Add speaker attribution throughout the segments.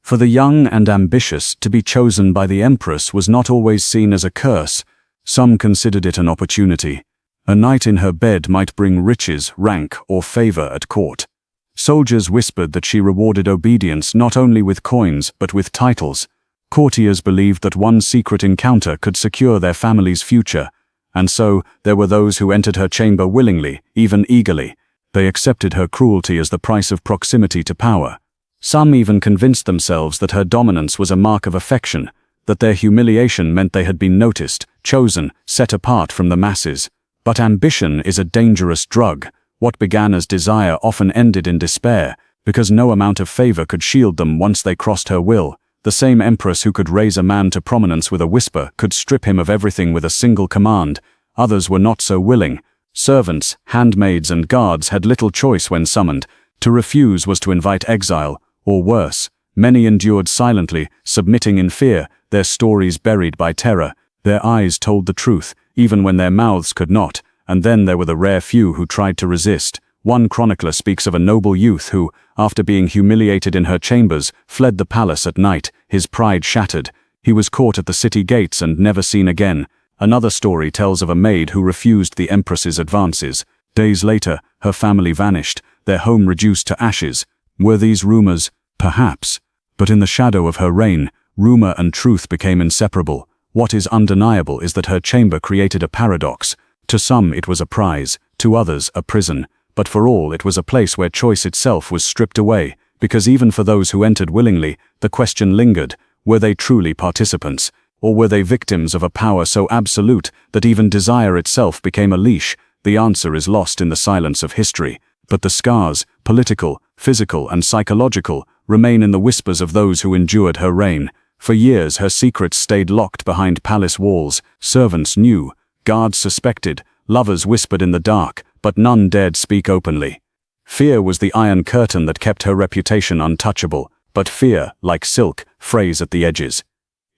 Speaker 1: For the young and ambitious, to be chosen by the empress was not always seen as a curse. Some considered it an opportunity. A night in her bed might bring riches, rank, or favor at court. Soldiers whispered that she rewarded obedience not only with coins but with titles. Courtiers believed that one secret encounter could secure their family's future, and so there were those who entered her chamber willingly, even eagerly. They accepted her cruelty as the price of proximity to power. Some even convinced themselves that her dominance was a mark of affection, that their humiliation meant they had been noticed, chosen, set apart from the masses. But ambition is a dangerous drug. What began as desire often ended in despair, because no amount of favor could shield them once they crossed her will. The same empress who could raise a man to prominence with a whisper could strip him of everything with a single command. Others were not so willing. Servants, handmaids, and guards had little choice when summoned. To refuse was to invite exile, or worse. Many endured silently, submitting in fear, their stories buried by terror. Their eyes told the truth, even when their mouths could not, and then there were the rare few who tried to resist. One chronicler speaks of a noble youth who, after being humiliated in her chambers, fled the palace at night, his pride shattered. He was caught at the city gates and never seen again. Another story tells of a maid who refused the empress's advances. Days later, her family vanished, their home reduced to ashes. Were these rumors? Perhaps. But in the shadow of her reign, rumor and truth became inseparable. What is undeniable is that her chamber created a paradox. To some it was a prize, to others a prison, but for all it was a place where choice itself was stripped away, because even for those who entered willingly, the question lingered: were they truly participants, or were they victims of a power so absolute that even desire itself became a leash? The answer is lost in the silence of history, but the scars, political, physical, and psychological, remain in the whispers of those who endured her reign. For years her secrets stayed locked behind palace walls. Servants knew, guards suspected, lovers whispered in the dark, but none dared speak openly. Fear was the iron curtain that kept her reputation untouchable, but fear, like silk, frays at the edges.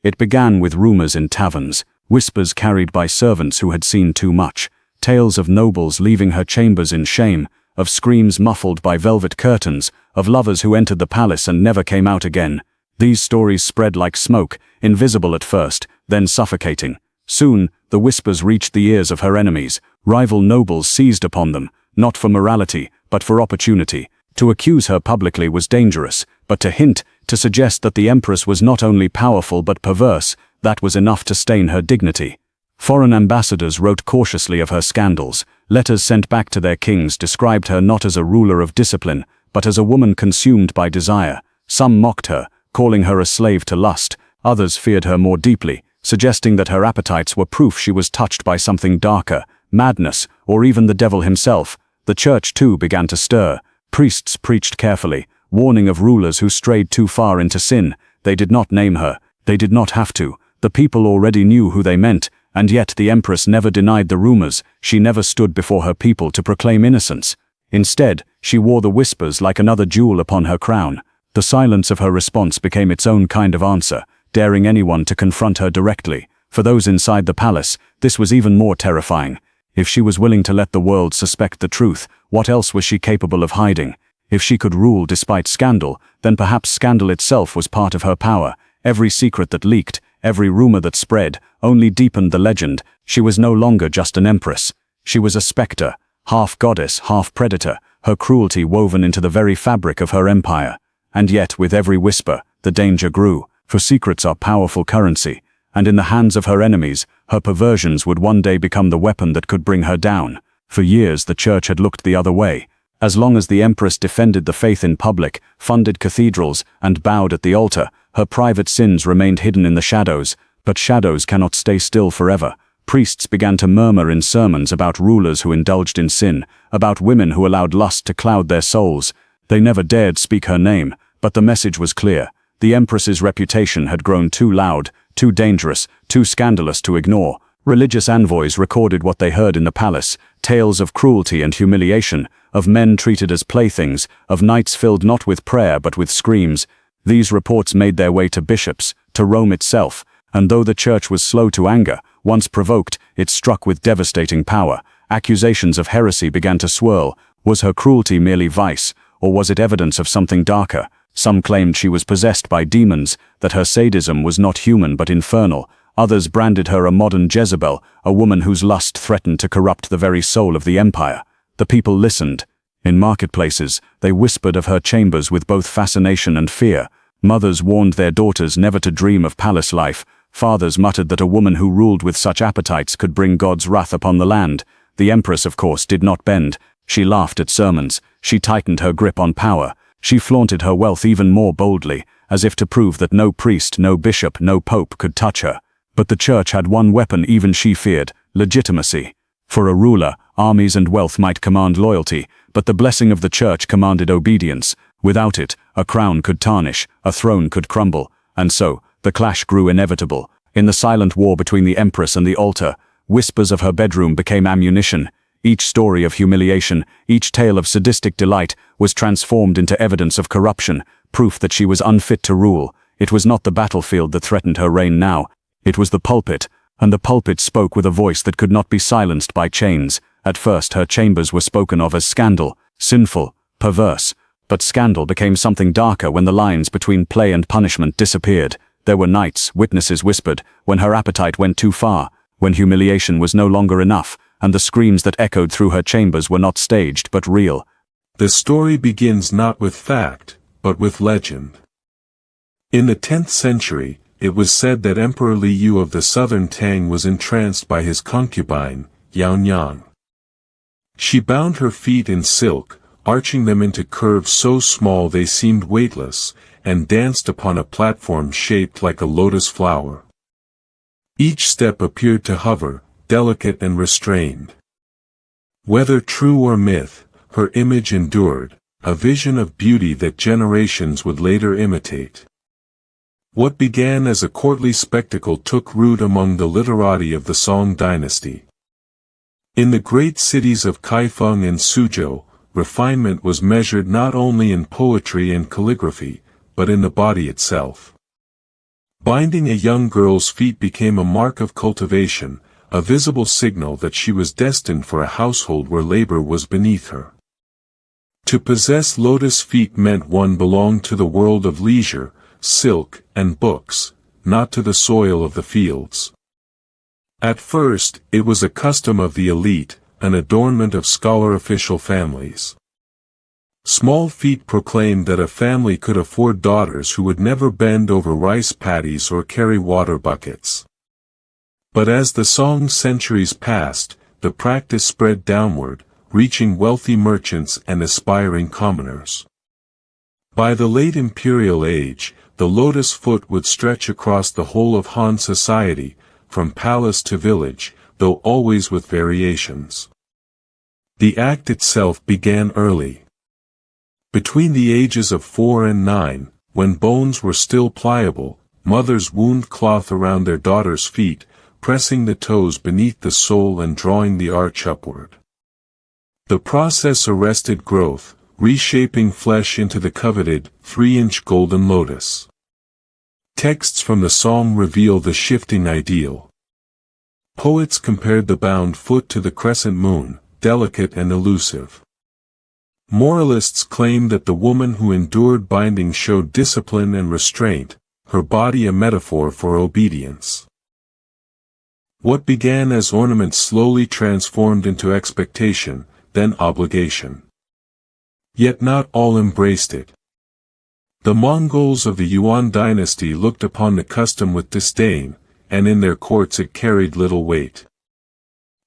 Speaker 1: It began with rumors in taverns, whispers carried by servants who had seen too much, tales of nobles leaving her chambers in shame, of screams muffled by velvet curtains, of lovers who entered the palace and never came out again. These stories spread like smoke, invisible at first, then suffocating. Soon, the whispers reached the ears of her enemies. Rival nobles seized upon them, not for morality, but for opportunity. To accuse her publicly was dangerous, but to hint, to suggest that the empress was not only powerful but perverse, that was enough to stain her dignity. Foreign ambassadors wrote cautiously of her scandals. Letters sent back to their kings described her not as a ruler of discipline, but as a woman consumed by desire. Some mocked her, calling her a slave to lust. Others feared her more deeply, suggesting that her appetites were proof she was touched by something darker, madness, or even the devil himself. The church too began to stir. Priests preached carefully, warning of rulers who strayed too far into sin. They did not name her. They did not have to. The people already knew who they meant, and yet the empress never denied the rumors. She never stood before her people to proclaim innocence. Instead, she wore the whispers like another jewel upon her crown. The silence of her response became its own kind of answer, daring anyone to confront her directly. For those inside the palace, this was even more terrifying. If she was willing to let the world suspect the truth, what else was she capable of hiding? If she could rule despite scandal, then perhaps scandal itself was part of her power. Every secret that leaked, every rumor that spread, only deepened the legend. She was no longer just an empress. She was a specter, half goddess, half predator, her cruelty woven into the very fabric of her empire. And yet, with every whisper, the danger grew, for secrets are powerful currency, and in the hands of her enemies, her perversions would one day become the weapon that could bring her down. For years the church had looked the other way. As long as the empress defended the faith in public, funded cathedrals, and bowed at the altar, her private sins remained hidden in the shadows. But shadows cannot stay still forever. Priests began to murmur in sermons about rulers who indulged in sin, about women who allowed lust to cloud their souls. They never dared speak her name, but the message was clear. The empress's reputation had grown too loud, too dangerous, too scandalous to ignore. Religious envoys recorded what they heard in the palace, tales of cruelty and humiliation, of men treated as playthings, of nights filled not with prayer but with screams. These reports made their way to bishops, to Rome itself, and though the church was slow to anger, once provoked, it struck with devastating power. Accusations of heresy began to swirl. Was her cruelty merely vice, or was it evidence of something darker? Some claimed she was possessed by demons, that her sadism was not human but infernal. Others branded her a modern Jezebel, a woman whose lust threatened to corrupt the very soul of the empire. The people listened. In marketplaces, they whispered of her chambers with both fascination and fear. Mothers warned their daughters never to dream of palace life. Fathers muttered that a woman who ruled with such appetites could bring God's wrath upon the land. The empress, of course, did not bend. She laughed at sermons. She tightened her grip on power. She flaunted her wealth even more boldly, as if to prove that no priest, no bishop, no pope could touch her. But the church had one weapon even she feared: legitimacy. For a ruler, armies and wealth might command loyalty, but the blessing of the church commanded obedience. Without it, a crown could tarnish, a throne could crumble, and so, the clash grew inevitable. In the silent war between the empress and the altar, whispers of her bedroom became ammunition. Each story of humiliation, each tale of sadistic delight, was transformed into evidence of corruption, proof that she was unfit to rule. It was not the battlefield that threatened her reign now. It was the pulpit, and the pulpit spoke with a voice that could not be silenced by chains. At first her chambers were spoken of as scandal, sinful, perverse. But scandal became something darker when the lines between play and punishment disappeared. There were nights, witnesses whispered, when her appetite went too far, when humiliation was no longer enough, and the screams that echoed through her chambers were not staged but real.
Speaker 2: The story begins not with fact, but with legend. In the 10th century, it was said that Emperor Li Yu of the southern Tang was entranced by his concubine, Yaonyang. She bound her feet in silk, arching them into curves so small they seemed weightless, and danced upon a platform shaped like a lotus flower. Each step appeared to hover, delicate and restrained. Whether true or myth, her image endured, a vision of beauty that generations would later imitate. What began as a courtly spectacle took root among the literati of the Song dynasty. In the great cities of Kaifeng and Suzhou, refinement was measured not only in poetry and calligraphy, but in the body itself. Binding a young girl's feet became a mark of cultivation, a visible signal that she was destined for a household where labor was beneath her. To possess lotus feet meant one belonged to the world of leisure, silk, and books, not to the soil of the fields. At first, it was a custom of the elite, an adornment of scholar-official families. Small feet proclaimed that a family could afford daughters who would never bend over rice paddies or carry water buckets. But as the Song centuries passed, the practice spread downward, reaching wealthy merchants and aspiring commoners. By the late imperial age, the lotus foot would stretch across the whole of Han society, from palace to village, though always with variations. The act itself began early. Between the ages of 4 and 9, when bones were still pliable, mothers wound cloth around their daughters' feet, pressing the toes beneath the sole and drawing the arch upward. The process arrested growth, reshaping flesh into the coveted, 3-inch golden lotus. Texts from the Song reveal the shifting ideal. Poets compared the bound foot to the crescent moon, delicate and elusive. Moralists claimed that the woman who endured binding showed discipline and restraint, her body a metaphor for obedience. What began as ornament slowly transformed into expectation, then obligation. Yet not all embraced it. The Mongols of the Yuan dynasty looked upon the custom with disdain, and in their courts it carried little weight.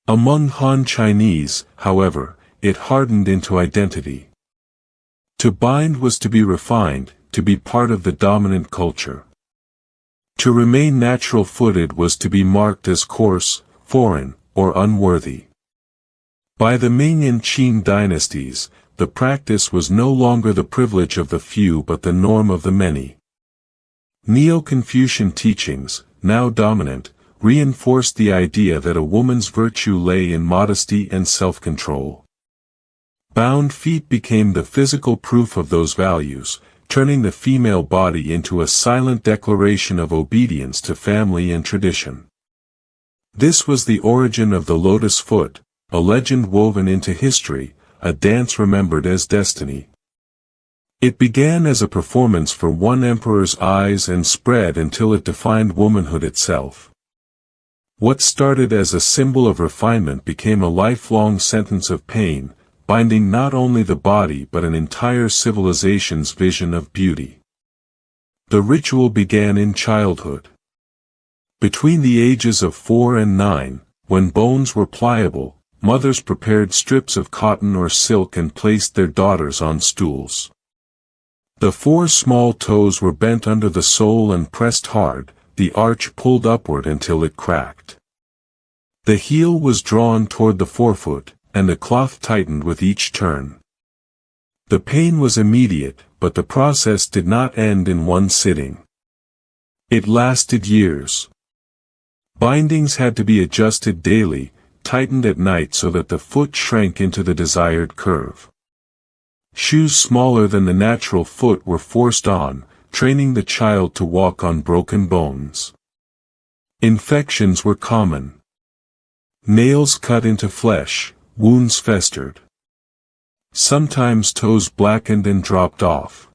Speaker 2: Among Han Chinese, however, it hardened into identity. To bind was to be refined, to be part of the dominant culture. To remain natural-footed was to be marked as coarse, foreign, or unworthy. By the Ming and Qing dynasties, the practice was no longer the privilege of the few but the norm of the many. Neo-Confucian teachings, now dominant, reinforced the idea that a woman's virtue lay in modesty and self-control. Bound feet became the physical proof of those values, turning the female body into a silent declaration of obedience to family and tradition. This was the origin of the lotus foot, a legend woven into history, a dance remembered as destiny. It began as a performance for one emperor's eyes and spread until it defined womanhood itself. What started as a symbol of refinement became a lifelong sentence of pain, binding not only the body but an entire civilization's vision of beauty. The ritual began in childhood. Between the ages of 4 and 9, when bones were pliable, mothers prepared strips of cotton or silk and placed their daughters on stools. The 4 small toes were bent under the sole and pressed hard, the arch pulled upward until it cracked. The heel was drawn toward the forefoot, and the cloth tightened with each turn. The pain was immediate, but the process did not end in one sitting. It lasted years. Bindings had to be adjusted daily, tightened at night so that the foot shrank into the desired curve. Shoes smaller than the natural foot were forced on, training the child to walk on broken bones. Infections were common. Nails cut into flesh, wounds festered. Sometimes toes blackened and dropped off.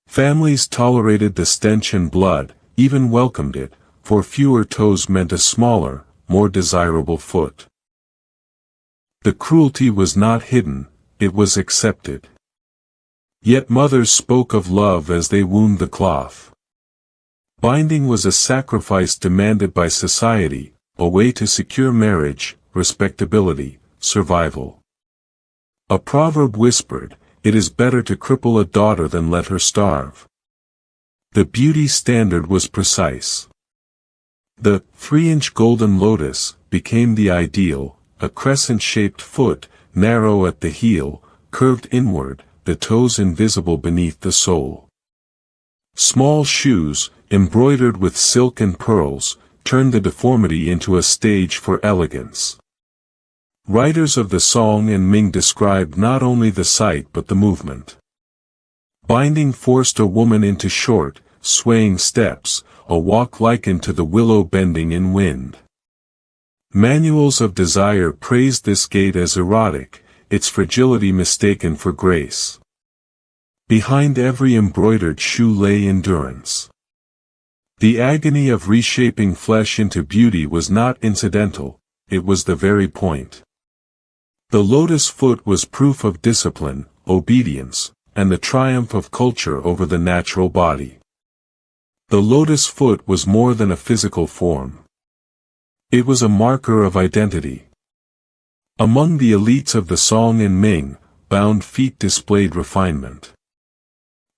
Speaker 2: Families tolerated the stench and blood, even welcomed it, for fewer toes meant a smaller, more desirable foot. The cruelty was not hidden, it was accepted. Yet mothers spoke of love as they wound the cloth. Binding was a sacrifice demanded by society, a way to secure marriage, respectability, survival. A proverb whispered, "It is better to cripple a daughter than let her starve." The beauty standard was precise. The 3-inch golden lotus became the ideal, a crescent-shaped foot, narrow at the heel, curved inward, the toes invisible beneath the sole. Small shoes, embroidered with silk and pearls, turned the deformity into a stage for elegance. Writers of the Song and Ming described not only the sight but the movement. Binding forced a woman into short, swaying steps, a walk likened to the willow bending in wind. Manuals of desire praised this gait as erotic, its fragility mistaken for grace. Behind every embroidered shoe lay endurance. The agony of reshaping flesh into beauty was not incidental, it was the very point. The lotus foot was proof of discipline, obedience, and the triumph of culture over the natural body. The lotus foot was more than a physical form. It was a marker of identity. Among the elites of the Song and Ming, bound feet displayed refinement.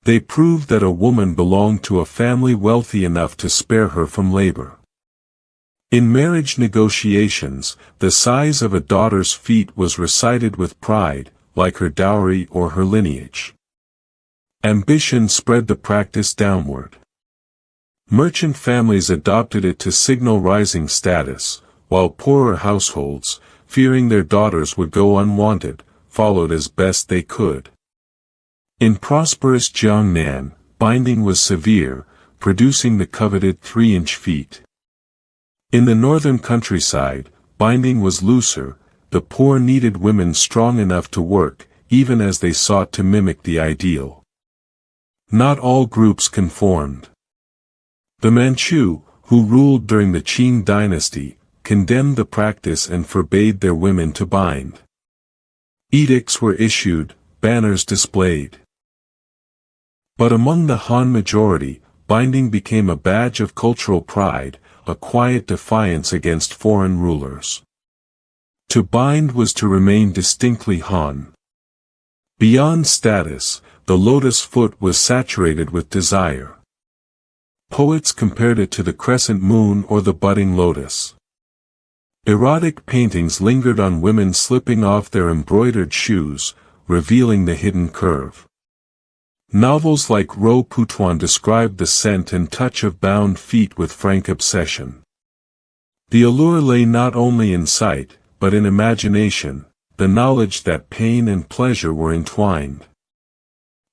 Speaker 2: They proved that a woman belonged to a family wealthy enough to spare her from labor. In marriage negotiations, the size of a daughter's feet was recited with pride, like her dowry or her lineage. Ambition spread the practice downward. Merchant families adopted it to signal rising status, while poorer households, fearing their daughters would go unwanted, followed as best they could. In prosperous Jiangnan, binding was severe, producing the coveted 3-inch feet. In the northern countryside, binding was looser, the poor needed women strong enough to work, even as they sought to mimic the ideal. Not all groups conformed. The Manchu, who ruled during the Qing dynasty, condemned the practice and forbade their women to bind. Edicts were issued, banners displayed. But among the Han majority, binding became a badge of cultural pride, a quiet defiance against foreign rulers. To bind was to remain distinctly Han. Beyond status, the lotus foot was saturated with desire. Poets compared it to the crescent moon or the budding lotus. Erotic paintings lingered on women slipping off their embroidered shoes, revealing the hidden curve. Novels like Ro Putuan described the scent and touch of bound feet with frank obsession. The allure lay not only in sight, but in imagination, the knowledge that pain and pleasure were entwined.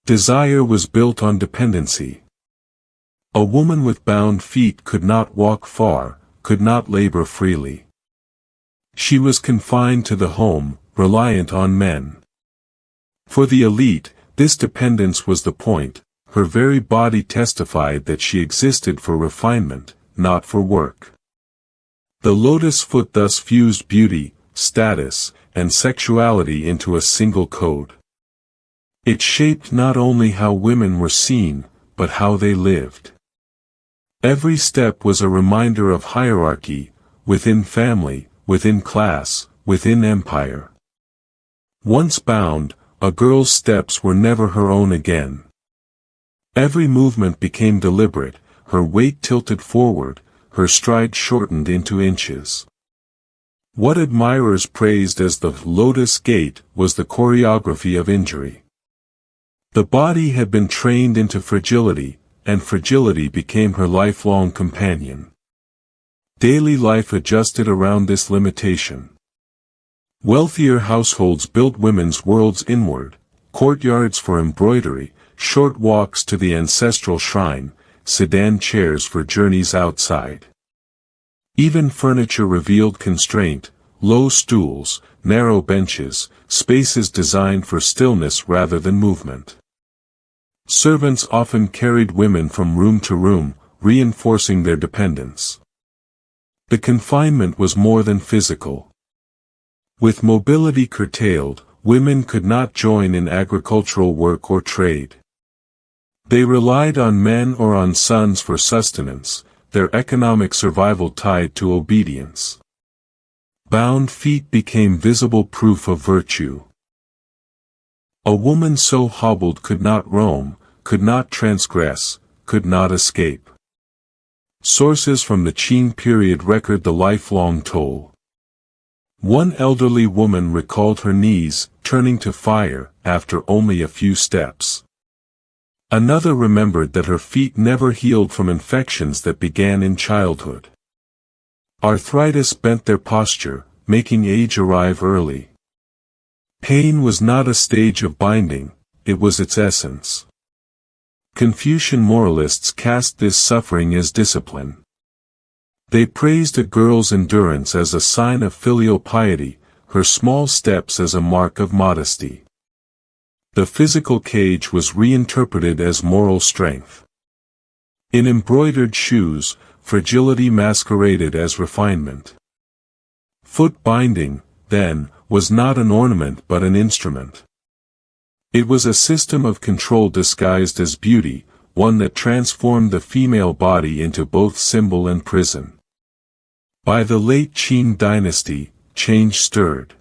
Speaker 2: Desire was built on dependency. A woman with bound feet could not walk far, could not labor freely. She was confined to the home, reliant on men. For the elite, This dependence was the point. Her very body testified that she existed for refinement, not for work. The lotus foot thus fused beauty, status, and sexuality into a single code. It shaped not only how women were seen, but how they lived. Every step was a reminder of hierarchy, within family, within class, within empire. Once bound, a girl's steps were never her own again. Every movement became deliberate, her weight tilted forward, her stride shortened into inches. What admirers praised as the lotus gait was the choreography of injury. The body had been trained into fragility, and fragility became her lifelong companion. Daily life adjusted around this limitation. Wealthier households built women's worlds inward, courtyards for embroidery, short walks to the ancestral shrine, sedan chairs for journeys outside. Even furniture revealed constraint, low stools, narrow benches, spaces designed for stillness rather than movement. Servants often carried women from room to room, reinforcing their dependence. The confinement was more than physical. With mobility curtailed, women could not join in agricultural work or trade. They relied on men or on sons for sustenance, their economic survival tied to obedience. Bound feet became visible proof of virtue. A woman so hobbled could not roam, could not transgress, could not escape. Sources from the Qing period record the lifelong toll. One elderly woman recalled her knees turning to fire after only a few steps. Another remembered that her feet never healed from infections that began in childhood. Arthritis bent their posture, making age arrive early. Pain was not a stage of binding, it was its essence. Confucian moralists cast this suffering as discipline. They praised a girl's endurance as a sign of filial piety, her small steps as a mark of modesty. The physical cage was reinterpreted as moral strength. In embroidered shoes, fragility masqueraded as refinement. Foot binding, then, was not an ornament but an instrument. It was a system of control disguised as beauty, one that transformed the female body into both symbol and prison. By the late Qing dynasty, change stirred.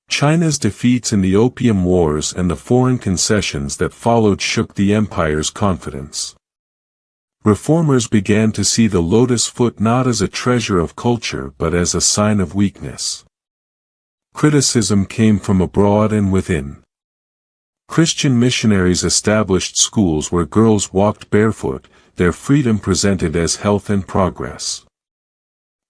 Speaker 2: China's defeats in the Opium Wars and the foreign concessions that followed shook the empire's confidence. Reformers began to see the lotus foot not as a treasure of culture but as a sign of weakness. Criticism came from abroad and within. Christian missionaries established schools where girls walked barefoot, their freedom presented as health and progress.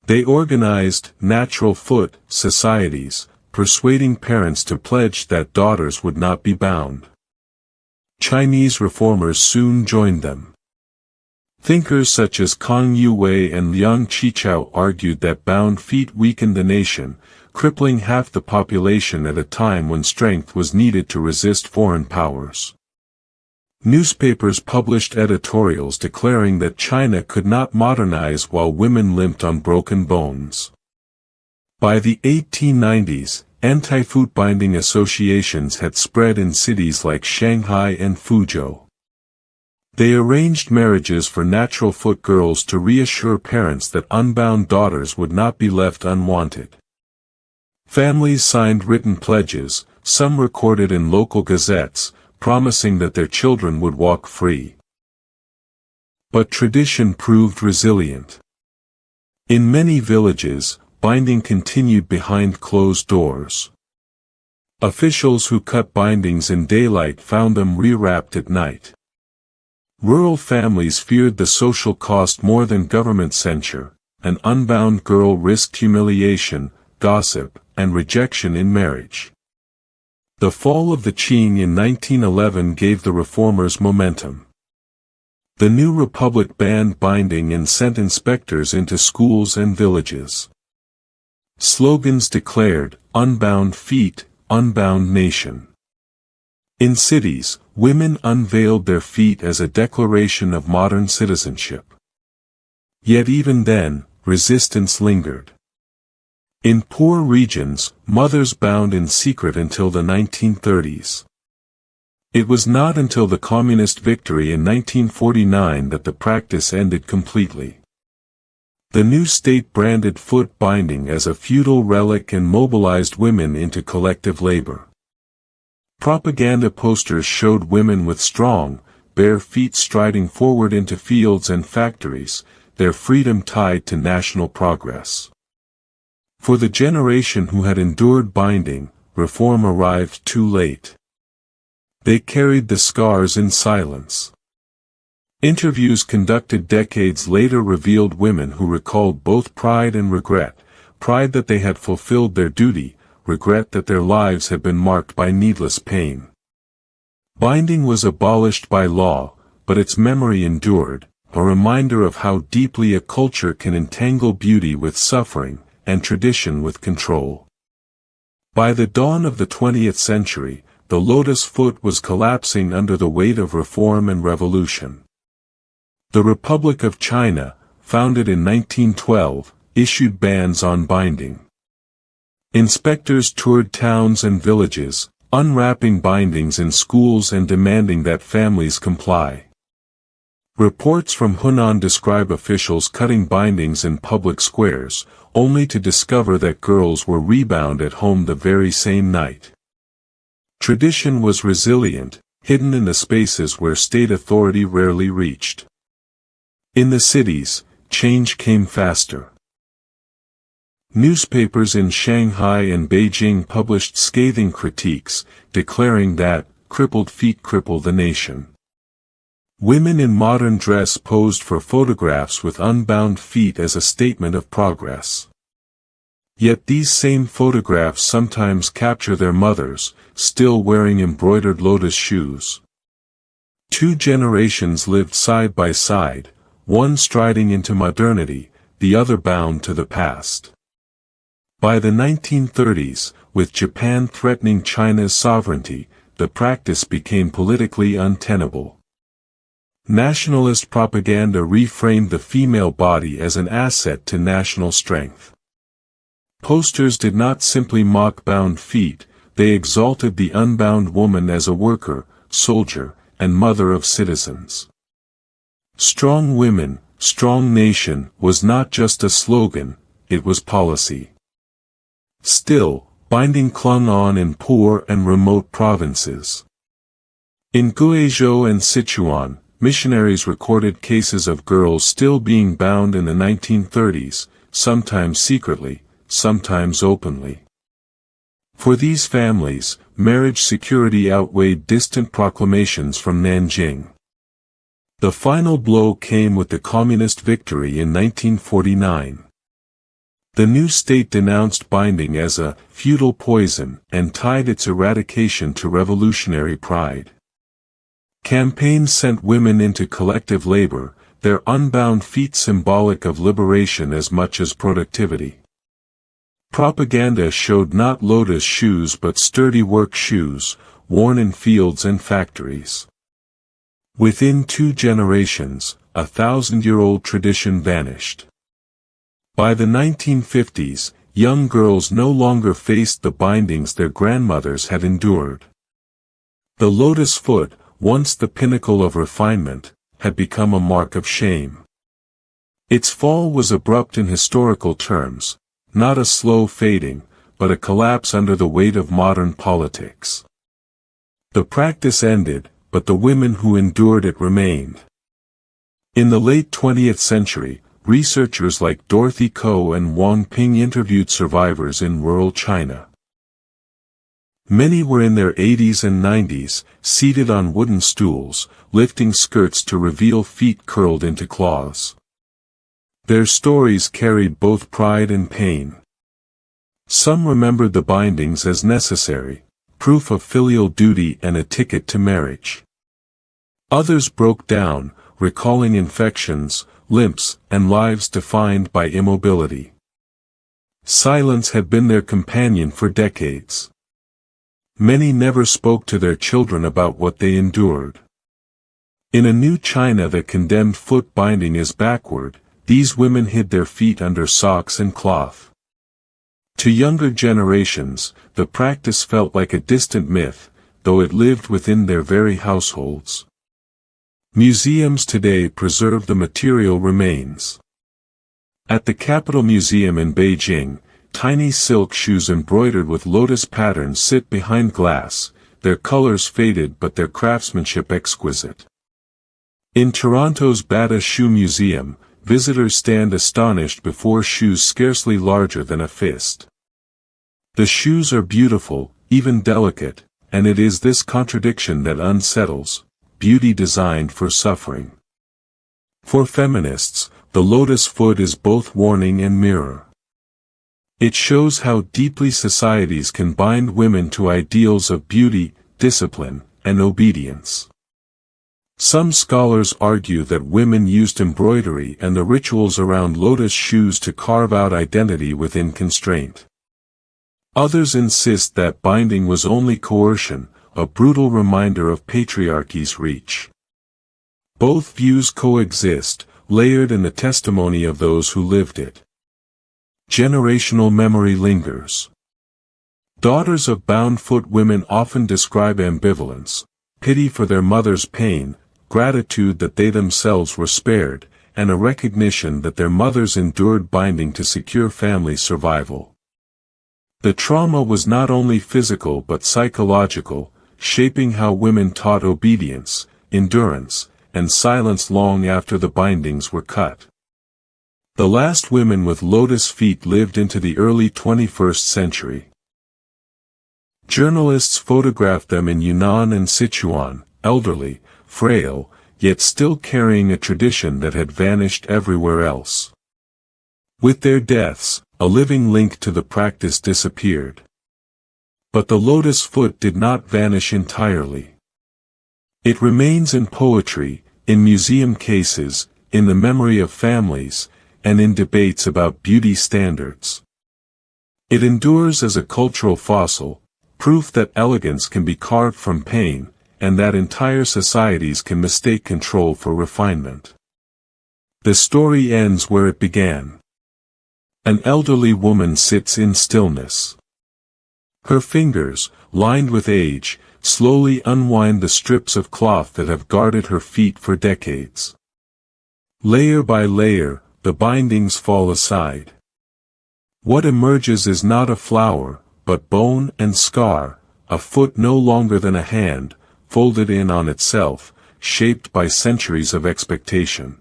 Speaker 2: They organized natural foot societies, persuading parents to pledge that daughters would not be bound. Chinese reformers soon joined them. Thinkers such as Kang Yu-wei and Liang Qichao argued that bound feet weakened the nation, crippling half the population at a time when strength was needed to resist foreign powers. Newspapers published editorials declaring that China could not modernize while women limped on broken bones. By the 1890s, anti-foot binding associations had spread in cities like Shanghai and Fuzhou. They arranged marriages for natural foot girls to reassure parents that unbound daughters would not be left unwanted. Families signed written pledges, some recorded in local gazettes, promising that their children would walk free. But tradition proved resilient. In many villages, binding continued behind closed doors. Officials who cut bindings in daylight found them rewrapped at night. Rural families feared the social cost more than government censure. An unbound girl risked humiliation, gossip, and rejection in marriage. The fall of the Qing in 1911 gave the reformers momentum. The new republic banned binding and sent inspectors into schools and villages. Slogans declared, "Unbound feet, unbound nation." In cities, women unveiled their feet as a declaration of modern citizenship. Yet even then, resistance lingered. In poor regions, mothers bound in secret until the 1930s. It was not until the communist victory in 1949 that the practice ended completely. The new state branded foot binding as a feudal relic and mobilized women into collective labor. Propaganda posters showed women with strong, bare feet striding forward into fields and factories, their freedom tied to national progress. For the generation who had endured binding, reform arrived too late. They carried the scars in silence. Interviews conducted decades later revealed women who recalled both pride and regret, pride that they had fulfilled their duty, regret that their lives had been marked by needless pain. Binding was abolished by law, but its memory endured, a reminder of how deeply a culture can entangle beauty with suffering, and tradition with control. By the dawn of the 20th century, the lotus foot was collapsing under the weight of reform and revolution. The Republic of China, founded in 1912, issued bans on binding. Inspectors toured towns and villages, unwrapping bindings in schools and demanding that families comply. Reports from Hunan describe officials cutting bindings in public squares, only to discover that girls were rebound at home the very same night. Tradition was resilient, hidden in the spaces where state authority rarely reached. In the cities, change came faster. Newspapers in Shanghai and Beijing published scathing critiques, declaring that crippled feet cripple the nation. Women in modern dress posed for photographs with unbound feet as a statement of progress. Yet these same photographs sometimes capture their mothers, still wearing embroidered lotus shoes. Two generations lived side by side, one striding into modernity, the other bound to the past. By the 1930s, with Japan threatening China's sovereignty, the practice became politically untenable. Nationalist propaganda reframed the female body as an asset to national strength. Posters did not simply mock bound feet, they exalted the unbound woman as a worker, soldier, and mother of citizens. Strong women, strong nation was not just a slogan, it was policy. Still, binding clung on in poor and remote provinces. In Guizhou and Sichuan, missionaries recorded cases of girls still being bound in the 1930s, sometimes secretly, sometimes openly. For these families, marriage security outweighed distant proclamations from Nanjing. The final blow came with the communist victory in 1949. The new state denounced binding as a feudal poison and tied its eradication to revolutionary pride. Campaigns sent women into collective labor, their unbound feet symbolic of liberation as much as productivity. Propaganda showed not lotus shoes but sturdy work shoes, worn in fields and factories. Within 2 generations, a 1,000-year-old tradition vanished. By the 1950s, young girls no longer faced the bindings their grandmothers had endured. The lotus foot, once the pinnacle of refinement, had become a mark of shame. Its fall was abrupt in historical terms, not a slow fading, but a collapse under the weight of modern politics. The practice ended, but the women who endured it remained. In the late 20th century, researchers like Dorothy Ko and Wang Ping interviewed survivors in rural China. Many were in their 80s and 90s, seated on wooden stools, lifting skirts to reveal feet curled into claws. Their stories carried both pride and pain. Some remembered the bindings as necessary, proof of filial duty and a ticket to marriage. Others broke down, recalling infections, limps, and lives defined by immobility. Silence had been their companion for decades. Many never spoke to their children about what they endured. In a new China that condemned foot binding as backward, these women hid their feet under socks and cloth. To younger generations, the practice felt like a distant myth, though it lived within their very households. Museums today preserve the material remains. At the Capitol Museum in Beijing, tiny silk shoes embroidered with lotus patterns sit behind glass, their colors faded but their craftsmanship exquisite. In Toronto's Bata Shoe Museum, visitors stand astonished before shoes scarcely larger than a fist. The shoes are beautiful, even delicate, and it is this contradiction that unsettles, beauty designed for suffering. For feminists, the lotus foot is both warning and mirror. It shows how deeply societies can bind women to ideals of beauty, discipline, and obedience. Some scholars argue that women used embroidery and the rituals around lotus shoes to carve out identity within constraint. Others insist that binding was only coercion, a brutal reminder of patriarchy's reach. Both views coexist, layered in the testimony of those who lived it. Generational memory lingers. Daughters of bound-foot women often describe ambivalence, pity for their mother's pain, gratitude that they themselves were spared, and a recognition that their mothers endured binding to secure family survival. The trauma was not only physical but psychological, shaping how women taught obedience, endurance, and silence long after the bindings were cut. The last women with lotus feet lived into the early 21st century. Journalists photographed them in Yunnan and Sichuan, elderly, frail, yet still carrying a tradition that had vanished everywhere else. With their deaths, a living link to the practice disappeared. But the lotus foot did not vanish entirely. It remains in poetry, in museum cases, in the memory of families, and in debates about beauty standards. It endures as a cultural fossil, proof that elegance can be carved from pain, and that entire societies can mistake control for refinement. The story ends where it began. An elderly woman sits in stillness. Her fingers, lined with age, slowly unwind the strips of cloth that have guarded her feet for decades. Layer by layer, the bindings fall aside. What emerges is not a flower, but bone and scar, a foot no longer than a hand, folded in on itself, shaped by centuries of expectation.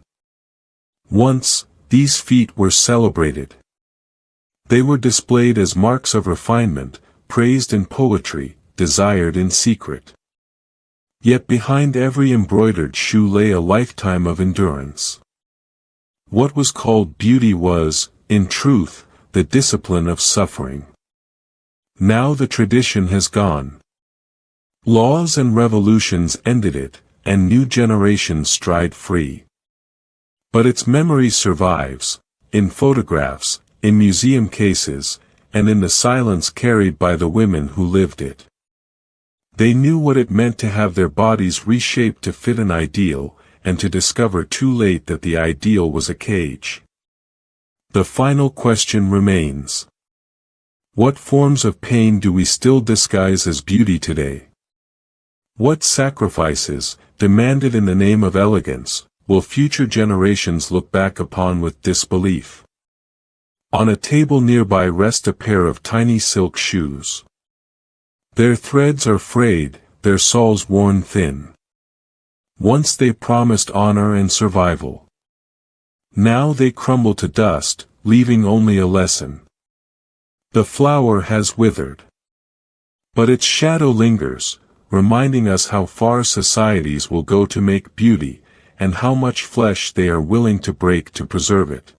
Speaker 2: Once, these feet were celebrated. They were displayed as marks of refinement, praised in poetry, desired in secret. Yet behind every embroidered shoe lay a lifetime of endurance. What was called beauty was, in truth, the discipline of suffering. Now the tradition has gone. Laws and revolutions ended it, and new generations stride free. But its memory survives, in photographs, in museum cases, and in the silence carried by the women who lived it. They knew what it meant to have their bodies reshaped to fit an ideal, and to discover too late that the ideal was a cage. The final question remains. What forms of pain do we still disguise as beauty today? What sacrifices, demanded in the name of elegance, will future generations look back upon with disbelief? On a table nearby rest a pair of tiny silk shoes. Their threads are frayed, their soles worn thin. Once they promised honor and survival. Now they crumble to dust, leaving only a lesson. The flower has withered. But its shadow lingers, reminding us how far societies will go to make beauty, and how much flesh they are willing to break to preserve it.